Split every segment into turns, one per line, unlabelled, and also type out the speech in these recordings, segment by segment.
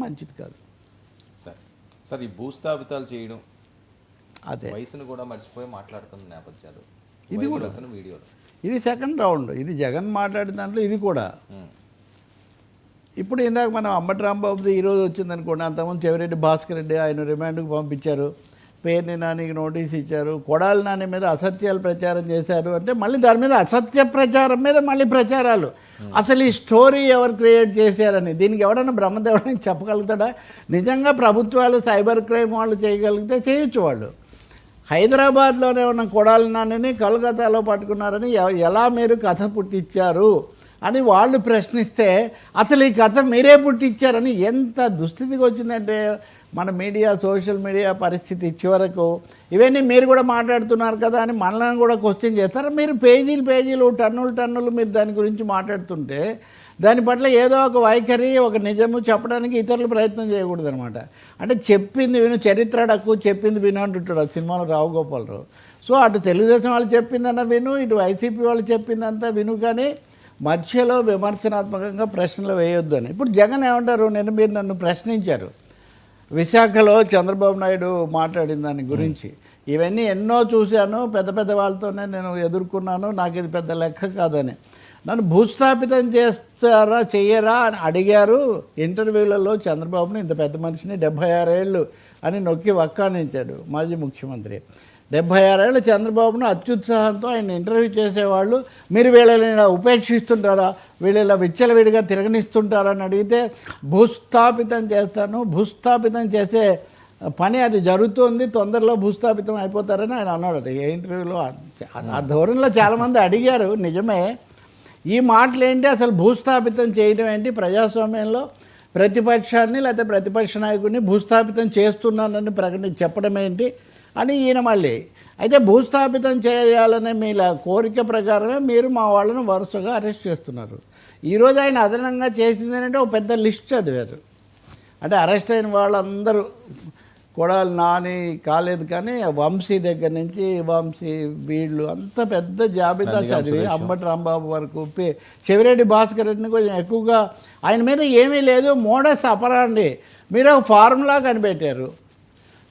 మంచిది కాదు.
సార్ ఈ భూస్థాపితాలు చేయడం
అదే
వయసును కూడా మర్చిపోయి మాట్లాడుతున్న నేపథ్యాలు
ఇది కూడా
వీడియోలో
ఇది సెకండ్ రౌండ్. ఇది జగన్ మాట్లాడిన దాంట్లో ఇది కూడా. ఇప్పుడు ఇందాక మనం అంబటి రాంబాబుది ఈరోజు వచ్చిందనుకోండి, అంతకుముందు చెవిరెడ్డి భాస్కర్ రెడ్డి ఆయన రిమాండ్కి పంపించారు, పేర్ని నానికి నోటీస్ ఇచ్చారు, కొడాలి నాని మీద అసత్యాలు ప్రచారం చేశారు అంటే మళ్ళీ దాని మీద అసత్య ప్రచారం మీద మళ్ళీ ప్రచారాలు. అసలు ఈ స్టోరీ ఎవరు క్రియేట్ చేశారని దీనికి ఎవడన్నా బ్రహ్మదేవుడిని చెప్పగలుగుతాడా? నిజంగా ప్రభుత్వాలు సైబర్ క్రైమ్ వాళ్ళు చేయగలిగితే చేయొచ్చు. వాళ్ళు హైదరాబాద్లోనే ఉన్న కొడాలి నానిని కలకత్తాలో పట్టుకున్నారని ఎలా మీరు కథ పుట్టించారు అని వాళ్ళు ప్రశ్నిస్తే అసలు ఈ కథ మీరే పుట్టించారని ఎంత దుస్థితికి వచ్చిందంటే మన మీడియా, సోషల్ మీడియా పరిస్థితి. చివరకు ఇవన్నీ మీరు కూడా మాట్లాడుతున్నారు కదా అని మనల్ని కూడా క్వశ్చన్ చేస్తారు. మీరు పేజీలు టన్నులు మీరు దాని గురించి మాట్లాడుతుంటే దాని పట్ల ఏదో ఒక వైఖరి, ఒక నిజము చెప్పడానికి ఇతరులు ప్రయత్నం చేయకూడదు అనమాట. అంటే చెప్పింది విను, చరిత్ర అడక్కు, చెప్పింది విను అంటుంటాడు ఆ సినిమాలో రావు గోపాలరావు. సో అటు తెలుగుదేశం వాళ్ళు చెప్పిందన్న విను, ఇటు వైసీపీ వాళ్ళు చెప్పిందంతా విను, కానీ మధ్యలో విమర్శనాత్మకంగా ప్రశ్నలు వేయొద్దు అని. ఇప్పుడు జగన్ ఏమంటారు? మీరు నన్ను ప్రశ్నించారు విశాఖలో చంద్రబాబు నాయుడు మాట్లాడిన దాని గురించి. ఇవన్నీ ఎన్నో చూశాను, పెద్ద వాళ్ళతోనే నేను ఎదుర్కొన్నాను, నాకు ఇది పెద్ద లెక్క కాదని. నన్ను భూస్థాపితం చేస్తారా చెయ్యరా అని అడిగారు ఇంటర్వ్యూలలో. చంద్రబాబుని ఇంత పెద్ద మనిషిని 76 ఏళ్ళు అని నొక్కి వక్కానించాడు మాజీ ముఖ్యమంత్రి. 76 ఏళ్ళ చంద్రబాబును అత్యుత్సాహంతో ఆయన ఇంటర్వ్యూ చేసేవాళ్ళు. మీరు వీళ్ళని ఇలా ఉపేక్షిస్తుంటారా, వీళ్ళు ఇలా విచ్చలవిడిగా తిరగనిస్తుంటారని అడిగితే భూస్థాపితం చేస్తాను, భూస్థాపితం చేసే పని అది జరుగుతుంది, తొందరలో భూస్థాపితం అయిపోతారని ఆయన అన్నాడు ఏ ఇంటర్వ్యూలో. ఆ ధోరణిలో చాలామంది అడిగారు. నిజమే. ఈ మాటలు ఏంటి, అసలు భూస్థాపితం చేయడం ఏంటి, ప్రజాస్వామ్యంలో ప్రతిపక్షాన్ని లేకపోతే ప్రతిపక్ష నాయకుడిని భూస్థాపితం చేస్తున్నానని చెప్పడం ఏంటి అని ఈయన మళ్ళీ. అయితే భూస్థాపితం చేయాలనే మీ కోరిక ప్రకారమే మీరు మా వాళ్ళను వరుసగా అరెస్ట్ చేస్తున్నారు. ఈరోజు ఆయన అదనంగా చేసింది ఏంటంటే ఒక పెద్ద లిస్ట్ చదివారు. అంటే అరెస్ట్ అయిన వాళ్ళందరూ కొడాలి నాని కాలేదు కానీ వంశీ దగ్గర నుంచి వంశీ వీళ్ళు అంత పెద్ద జాబితా చదివి అంబటి రాంబాబు వరకు చెవిరెడ్డి భాస్కర్ రెడ్డిని కొంచెం ఎక్కువగా ఆయన మీద ఏమీ లేదు, మోడస్ అపరాండి మీరు ఒక ఫార్ములా కనిపెట్టారు.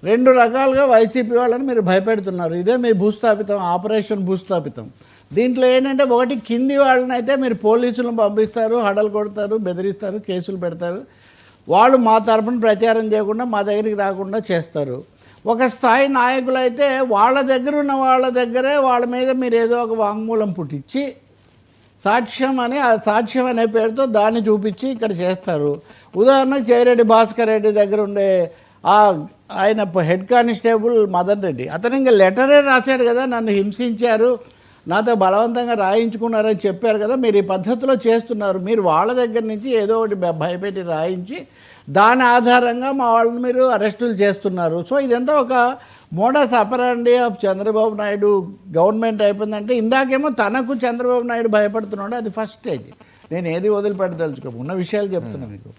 2 రకాలుగా వైసీపీ వాళ్ళని మీరు భయపెడుతున్నారు. ఇదే మీ భూస్థాపితం, ఆపరేషన్ భూస్థాపితం. దీంట్లో ఏంటంటే ఒకటి, కింది వాళ్ళని అయితే మీరు పోలీసులను పంపిస్తారు, హడలు కొడతారు, బెదిరిస్తారు, కేసులు పెడతారు. వాళ్ళు మా తరపున ప్రచారం చేయకుండా మా దగ్గరికి రాకుండా చేస్తారు. ఒక స్థాయి నాయకులు అయితే వాళ్ళ దగ్గర ఉన్న వాళ్ళ దగ్గరే వాళ్ళ మీద మీరు ఏదో ఒక వాంగ్మూలం పుట్టించి సాక్ష్యం అనే పేరుతో దాన్ని చూపించి ఇక్కడ చేస్తారు. ఉదాహరణకు చెవిరెడ్డి భాస్కర్ రెడ్డి దగ్గర ఉండే ఆయన హెడ్ కానిస్టేబుల్ మదన్ రెడ్డి, అతను ఇంకా లెటరే రాశాడు కదా, నన్ను హింసించారు, నాతో బలవంతంగా రాయించుకున్నారని చెప్పారు కదా, మీరు ఈ పద్ధతిలో చేస్తున్నారు. మీరు వాళ్ళ దగ్గర నుంచి ఏదో ఒకటి భయపెట్టి రాయించి దాని ఆధారంగా మా వాళ్ళని మీరు అరెస్టులు చేస్తున్నారు. సో ఇదంతా ఒక modus ఆపరాండి of Chandrababu Naidu government అయిపోయిందంటే. ఇందాకేమో తనకు చంద్రబాబు నాయుడు భయపడుతున్నాడు, అది ఫస్ట్ స్టేజ్. నేను ఏది వదిలిపెట్టదలుచుకో, ఉన్న విషయాలు చెప్తున్నా మీకు.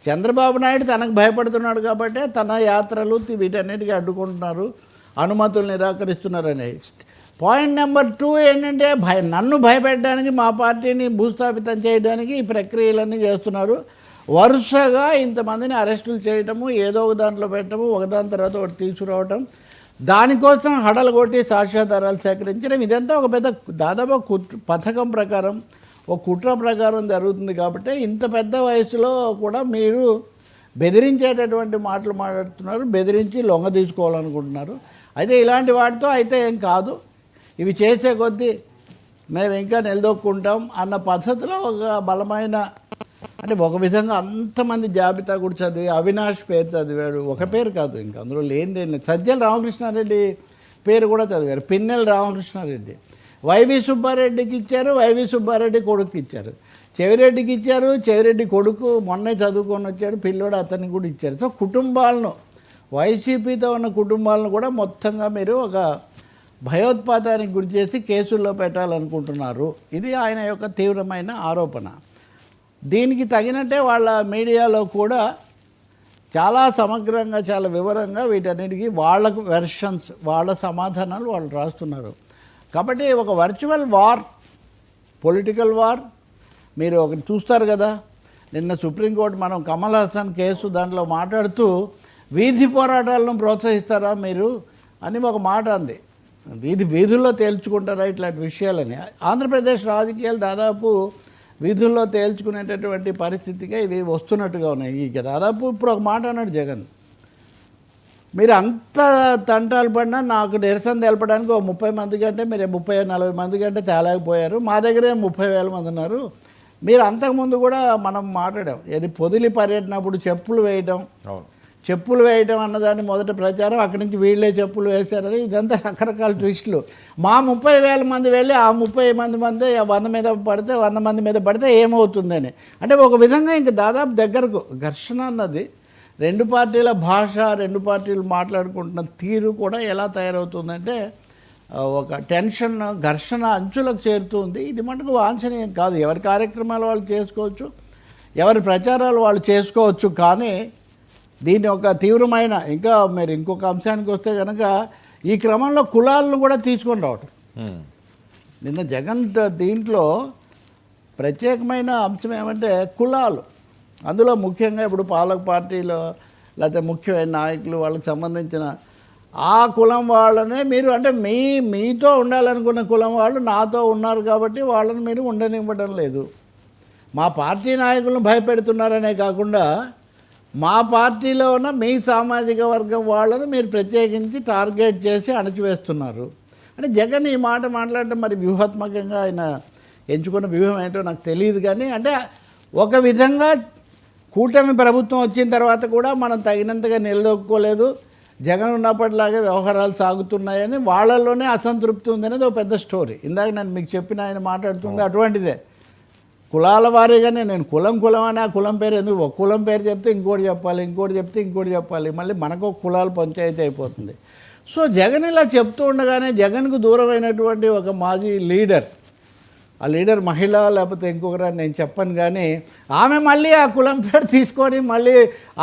చంద్రబాబు నాయుడు తనకు భయపడుతున్నాడు కాబట్టి తన యాత్రలు వీటన్నిటికీ అడ్డుకుంటున్నారు, అనుమతులు నిరాకరిస్తున్నారనే. పాయింట్ నెంబర్ 2 ఏంటంటే నన్ను భయపెట్టడానికి, మా పార్టీని భూస్థాపితం చేయడానికి ఈ ప్రక్రియలన్నీ చేస్తున్నారు. వరుసగా ఇంతమందిని అరెస్టులు చేయటము, ఏదో ఒక దాంట్లో పెట్టడము, ఒకదాని తర్వాత ఒకటి తీసుకురావటం, దానికోసం హడలు కొట్టి సాక్ష్యాధారాలు సేకరించడం, ఇదంతా ఒక పెద్ద దాదాపు పథకం ప్రకారం, ఒక కుట్ర ప్రకారం జరుగుతుంది. కాబట్టి ఇంత పెద్ద వయసులో కూడా మీరు బెదిరించేటటువంటి మాటలు మాట్లాడుతున్నారు, బెదిరించి లొంగ తీసుకోవాలనుకుంటున్నారు. అయితే ఇలాంటి వాటితో అయితే ఏం కాదు, ఇవి చేసే కొద్దీ మేము ఇంకా నిలదొక్కుంటాం అన్న పద్ధతిలో ఒక బలమైన, అంటే ఒక విధంగా అంతమంది జాబితా కూడా చదివి, అవినాష్ పేరు చదివాడు, ఒక పేరు కాదు ఇంకా అందులో లేనిదేం లేదు, సజ్జల రామకృష్ణారెడ్డి పేరు కూడా చదివారు, పిన్నెల రామకృష్ణారెడ్డి, వైవి సుబ్బారెడ్డికి ఇచ్చారు, వైవి సుబ్బారెడ్డి కొడుకు ఇచ్చారు, చెవిరెడ్డికి ఇచ్చారు, చెవిరెడ్డి కొడుకు మొన్నే చదువుకొని వచ్చాడు పిల్లోడు, అతనికి కూడా ఇచ్చారు. సో కుటుంబాలను, వైసీపీతో ఉన్న కుటుంబాలను కూడా మొత్తంగా మీరు ఒక భయోత్పాతానికి గురి చేసి కేసుల్లో పెట్టాలనుకుంటున్నారు. ఇది ఆయన యొక్క తీవ్రమైన ఆరోపణ. దీనికి తగినట్టే వాళ్ళ మీడియాలో కూడా చాలా సమగ్రంగా, చాలా వివరంగా వీటన్నిటికీ వాళ్ళకు వెర్షన్స్, వాళ్ళ సమాధానాలు వాళ్ళు రాస్తున్నారు. కాబట్టి ఒక వర్చువల్ వార్, పొలిటికల్ వార్ మీరు ఒకటి చూస్తారు కదా, నిన్న సుప్రీంకోర్టు మనం కమల్ హాసన్ కేసు దాంట్లో మాట్లాడుతూ వీధి పోరాటాలను ప్రోత్సహిస్తారా మీరు అని ఒక మాట అంది. వీధుల్లో తేల్చుకుంటారా ఇట్లాంటి విషయాలని. ఆంధ్రప్రదేశ్ రాజకీయాలు దాదాపు వీధుల్లో తేల్చుకునేటటువంటి పరిస్థితిగా ఇవి వస్తున్నట్టుగా ఉన్నాయి. ఇక దాదాపు ఇప్పుడు ఒక మాట అన్నాడు జగన్, మీరు అంత తంటాలు పడినా నాకు నిరసన తెలపడానికి ఒక 30 మంది కంటే మీరు 30-40 మంది కంటే తేలేకపోయారు, మా దగ్గరే 30,000 మంది ఉన్నారు. మీరు అంతకుముందు కూడా మనం మాట్లాడాం, ఏది పొదిలి పర్యటనప్పుడు చెప్పులు వేయటం అన్నదాన్ని మొదట ప్రచారం, అక్కడి నుంచి వీళ్ళే చెప్పులు వేశారని, ఇదంతా రకరకాల ట్విస్టులు. మా 30,000 మంది వెళ్ళి ఆ 30 మంది 100 మీద పడితే 100 మంది మీద పడితే ఏమవుతుందని, అంటే ఒక విధంగా ఇంక దాదాపు దగ్గరకు ఘర్షణ అన్నది రెండు పార్టీల భాష, రెండు పార్టీలు మాట్లాడుకుంటున్న తీరు కూడా ఎలా తయారవుతుందంటే ఒక టెన్షన్, ఘర్షణ అంచులకు చేరుతుంది. ఇది మటుకు వాంఛనీయం కాదు. ఎవరి కార్యక్రమాలు వాళ్ళు చేసుకోవచ్చు, ఎవరి ప్రచారాలు వాళ్ళు చేసుకోవచ్చు. కానీ దీన్ని ఒక తీవ్రమైన, ఇంకా మీరు ఇంకొక అంశానికి వస్తే కనుక ఈ క్రమంలో కులాలను కూడా తీసుకొని రావటం. నిన్న జగన్ దీంట్లో ప్రత్యేకమైన అంశం ఏమంటే కులాలు, అందులో ముఖ్యంగా ఇప్పుడు పాలక పార్టీలో లేకపోతే ముఖ్యమైన నాయకులు వాళ్ళకి సంబంధించిన ఆ కులం వాళ్ళనే మీరు, అంటే మీతో ఉండాలనుకున్న కులం వాళ్ళు నాతో ఉన్నారు కాబట్టి వాళ్ళని మీరు ఉండనివ్వడం లేదు. మా పార్టీ నాయకులను భయపెడుతున్నారనే కాకుండా మా పార్టీలో ఉన్న మీ సామాజిక వర్గం వాళ్ళను మీరు ప్రత్యేకించి టార్గెట్ చేసి అణచివేస్తున్నారు. అంటే జగన్ ఈ మాట మాట్లాడటం మరి వ్యూహాత్మకంగా ఆయన ఎంచుకున్న వ్యూహం ఏంటో నాకు తెలియదు. కానీ అంటే ఒక విధంగా కూటమి ప్రభుత్వం వచ్చిన తర్వాత కూడా మనం తగినంతగా నిలదొక్కుకోలేదు, జగన్ ఉన్నప్పటిలాగే వ్యవహారాలు సాగుతున్నాయని వాళ్ళల్లోనే అసంతృప్తి ఉందనేది ఒక పెద్ద స్టోరీ. ఇందాక నేను మీకు చెప్పిన ఆయన మాట్లాడుతుంది అటువంటిదే. కులాల వారీగానే నేను కులం అని, ఆ కులం పేరు ఎందుకు, ఒక కులం పేరు చెప్తే ఇంకోటి చెప్పాలి, ఇంకోటి చెప్తే ఇంకోటి చెప్పాలి, మళ్ళీ మనకు కులాల పంచాయతీ అయిపోతుంది. సో జగన్ ఇలా చెప్తూ ఉండగానే జగన్కు దూరమైనటువంటి ఒక మాజీ లీడర్, ఆ లీడర్ మహిళ లేకపోతే ఇంకొకరని నేను చెప్పను, కానీ ఆమె మళ్ళీ ఆ కులం పేరు తీసుకొని మళ్ళీ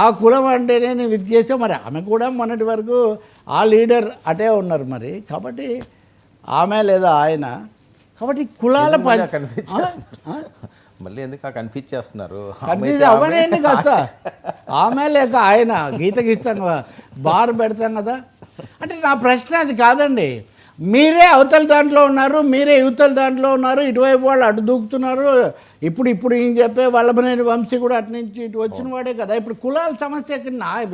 ఆ కులం అంటేనే నేను ఇది చేసా. మరి ఆమె కూడా మొన్నటి వరకు ఆ లీడర్ అటే ఉన్నారు. మరి కాబట్టి ఆమె లేదా ఆయన, కాబట్టి కులాల
మళ్ళీ ఎందుకు కన్ఫ్యూజ్ చేస్తున్నారు?
అవనేండి కాస్త ఆమె లేక ఆయన గీత గీస్తాం కదా, బార్ పెడతాం కదా. అంటే నా ప్రశ్న అది కాదండి. మీరే అవతల దాంట్లో ఉన్నారు, మీరే యువతల దాంట్లో ఉన్నారు, ఇటువైపు వాళ్ళు అటు దూకుతున్నారు. ఇప్పుడు ఈయన చెప్పే వల్లభనేని వంశీ కూడా అటు నుంచి ఇటు వచ్చిన వాడే కదా. ఇప్పుడు కులాల సమస్య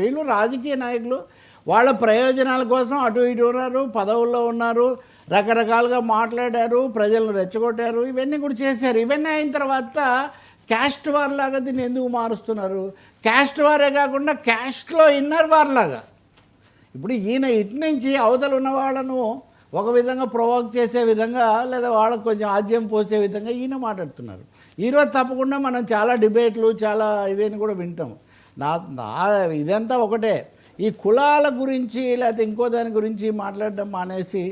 వీళ్ళు రాజకీయ నాయకులు వాళ్ళ ప్రయోజనాల కోసం అటు ఇటు ఉన్నారు, పదవుల్లో ఉన్నారు, రకరకాలుగా మాట్లాడారు, ప్రజలను రెచ్చగొట్టారు, ఇవన్నీ కూడా చేశారు. ఇవన్నీ అయిన తర్వాత క్యాస్ట్ వార్ లాగా దీన్ని ఎందుకు మారుస్తున్నారు? క్యాస్ట్ వారే కాకుండా క్యాస్ట్లో ఇన్నర్ వార్ లాగా. ఇప్పుడు ఈయన ఇటు నుంచి అవతల ఉన్న వాళ్ళను ఒక విధంగా ప్రొవోక్ చేసే విధంగా, లేదా వాళ్ళకు కొంచెం ఆజ్యం పోసే విధంగా ఈయన మాట్లాడుతున్నారు. ఈరోజు తప్పకుండా మనం చాలా డిబేట్లు, చాలా ఇవన్నీ కూడా వింటాం. ఇదంతా ఒకటే. ఈ కులాల గురించి లేకపోతే ఇంకో దాని గురించి మాట్లాడడం మానేసి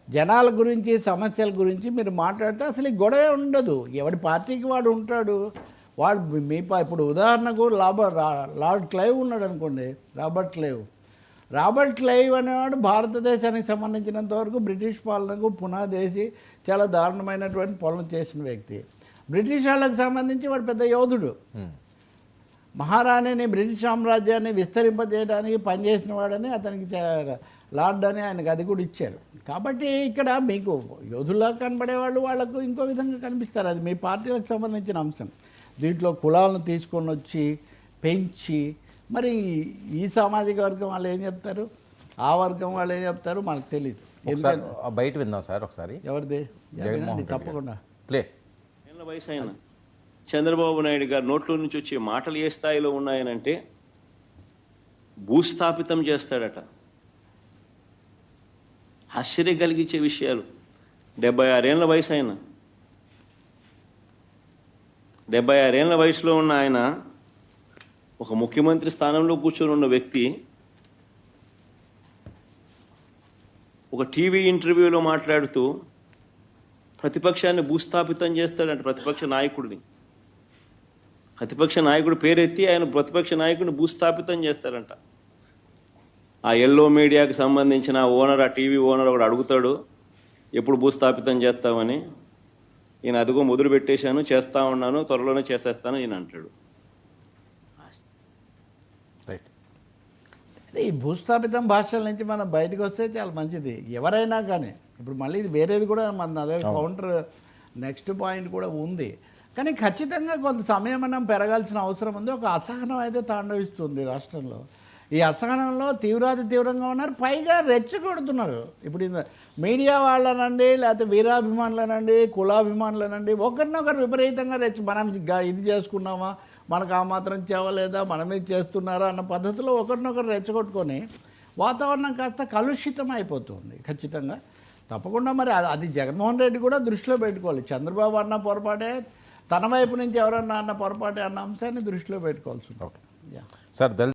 జనాల గురించి, సమస్యల గురించి మీరు మాట్లాడితే అసలు ఈ గొడవే ఉండదు. ఎవడి పార్టీకి వాడు ఉంటాడు. వాడు ఇప్పుడు ఉదాహరణకు లార్డ్ క్లైవ్ ఉన్నాడు అనుకోండి, రాబర్ట్ క్లైవ్ అనేవాడు భారతదేశానికి సంబంధించినంత వరకు బ్రిటిష్ పాలనకు పునాదేసి చాలా దారుణమైనటువంటి పనులు చేసిన వ్యక్తి. బ్రిటిష్ వాళ్ళకి సంబంధించి వాడు పెద్ద యోధుడు. మహారాణిని, బ్రిటిష్ సామ్రాజ్యాన్ని విస్తరింపజేయడానికి పనిచేసిన వాడని అతనికి లార్డ్ అని ఆయనకు అది కూడా ఇచ్చారు. కాబట్టి ఇక్కడ మీకు యోధుల్లా కనబడే వాళ్ళు వాళ్ళకు ఇంకో విధంగా కనిపిస్తారు. అది మీ పార్టీలకు సంబంధించిన అంశం. దీంట్లో కులాలను తీసుకొని వచ్చి పెంచి మరి ఈ సామాజిక వర్గం వాళ్ళు ఏం చెప్తారు, ఆ వర్గం వాళ్ళు ఏం చెప్తారు మనకు తెలియదు.
బయట విందాం సార్ ఒకసారి.
ఎవరిది? తప్పకుండా
ప్లే.
వయసు అయిన చంద్రబాబు నాయుడు గారు నోట్లో నుంచి వచ్చే మాటలు ఏ స్థాయిలో ఉన్నాయనంటే భూస్థాపితం చేస్తాడట. ఆశ్చర్యం కలిగించే విషయాలు. 76 ఏళ్ళ వయసు ఆయన, 76 ఏళ్ళ వయసులో ఉన్న ఆయన ఒక ముఖ్యమంత్రి స్థానంలో కూర్చొని ఉన్న వ్యక్తి ఒక టీవీ ఇంటర్వ్యూలో మాట్లాడుతూ ప్రతిపక్షాన్ని భూస్థాపితం చేస్తాడంట. ప్రతిపక్ష నాయకుడు పేరెత్తి ఆయన ప్రతిపక్ష నాయకుడిని భూస్థాపితం చేస్తాడంట. ఆ ఎల్లో మీడియాకి సంబంధించిన ఓనర్, ఆ టీవీ ఓనర్ ఒకడు అడుగుతాడు, ఎప్పుడు భూస్థాపితం చేస్తామని. ఈయన అదిగో మొదలు పెట్టేశాను, చేస్తా ఉన్నాను, త్వరలోనే చేసేస్తాను ఈయన అంటాడు.
రైట్.
అదే ఈ భూస్థాపితం భాషల నుంచి మనం బయటకు వస్తే చాలా మంచిది. ఎవరైనా కానీ ఇప్పుడు మళ్ళీ ఇది వేరేది కూడా మన అదే కౌంటర్ నెక్స్ట్ పాయింట్ కూడా ఉంది. కానీ ఖచ్చితంగా కొంత సమయం మనం పెరగాల్సిన అవసరం ఉంది. ఒక అసహనం అయితే తాండవిస్తుంది రాష్ట్రంలో. ఈ అసహనంలో తీవ్రాతి తీవ్రంగా ఉన్నారు, పైగా రెచ్చగొడుతున్నారు. ఇప్పుడు మీడియా వాళ్ళనండి, లేకపోతే వీరాభిమానులనండి, కులాభిమానులనండి, ఒకరినొకరు విపరీతంగా మనం ఇది చేసుకున్నామా, మనకు ఆ మాత్రం చేయలేదా, మనమే చేస్తున్నారా అన్న పద్ధతిలో ఒకరినొకరు రెచ్చగొట్టుకొని వాతావరణం కాస్త కలుషితం అయిపోతుంది. ఖచ్చితంగా తప్పకుండా మరి అది జగన్మోహన్ రెడ్డి కూడా దృష్టిలో పెట్టుకోవాలి. చంద్రబాబు అన్న పొరపాటే, తన వైపు నుంచి ఎవరన్నా అన్న పొరపాటే అన్న అంశాన్ని దృష్టిలో పెట్టుకోవాల్సి ఉంటుంది.
సార్